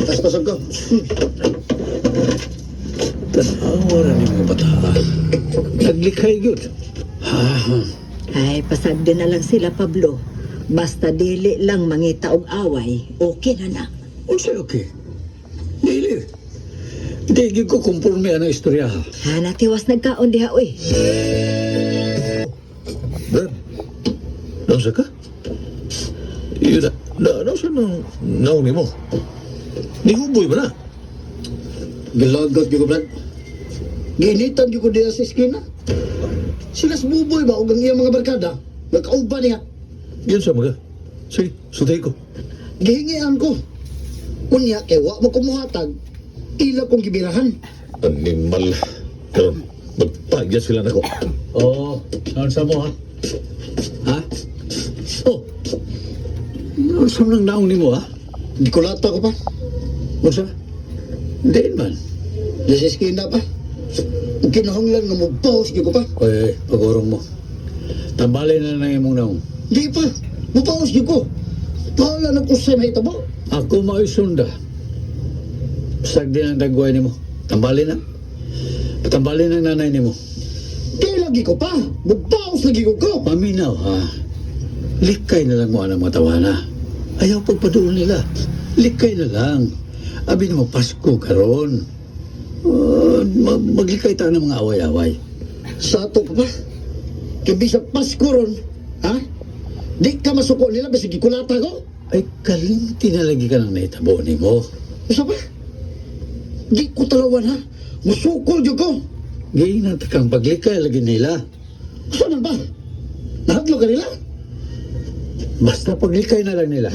Tastasan ka. Tanawa na ni mga bata. Naglikhay yun. Ay, pasagdi na lang sila, Pablo. Basta dili lang mangita og away, okay na na. Unsay okay? Dili. Hindi ko kumpurme ang istorya. Natiwas nagkaon diha, uy. Brad, nasa ka? Yun nasa nang nauni mo? Nihuboy ba na? Gilagot yung ko, Brad. Ginitan yung ko diya sa eskina. Sila buboy ba o ang iyang mga barkada? Nagkauban niya. Yan sa mga. Sige, sutay ko. Gihingian ko. Kunya, kay wa mo kumuhatag. Ila kong gibirahan. Animal. Pero magpagyan sila na ko. Oo. Saan sa mo, ha? Ha? Oh. Saan nang naong ni mo, ha? Di ko lata ko pa. Unsa? Hindi man. Diya sa eskina pa. Ang kinahanglan nga mo bawas ko pa. Oy, pagurong mo. Tambalin na na imong naong. Di pa. Mabawas ko. Pahala na ko sa mahitabo. Ako maisunda. Sagdi ang dagway ni mo. Tambalin na. Tambalin ang nanay ni mo. Di lagi ko pa. Mabawas lagi ko. Paminaw, ha? Likay na lang mo ang mga tawana. Ayaw pagpaduol nila. Likay na lang. Abi na mo, Pasko karon. Maglikay tayo ng mga away-away. Sa ato pa ba? Kaya bisang Pasko ron. Ha? Di ka masuko nila basta gikulata ko. Ay, kalimti na lagi ka ng naitabo ni mo. Basta ba? Di ko talawan ha. Musukol dyan ko. Gayinat kang paglikay lagi nila. Saan ba? Nahadlo ka nila? Basta paglikay na lang nila.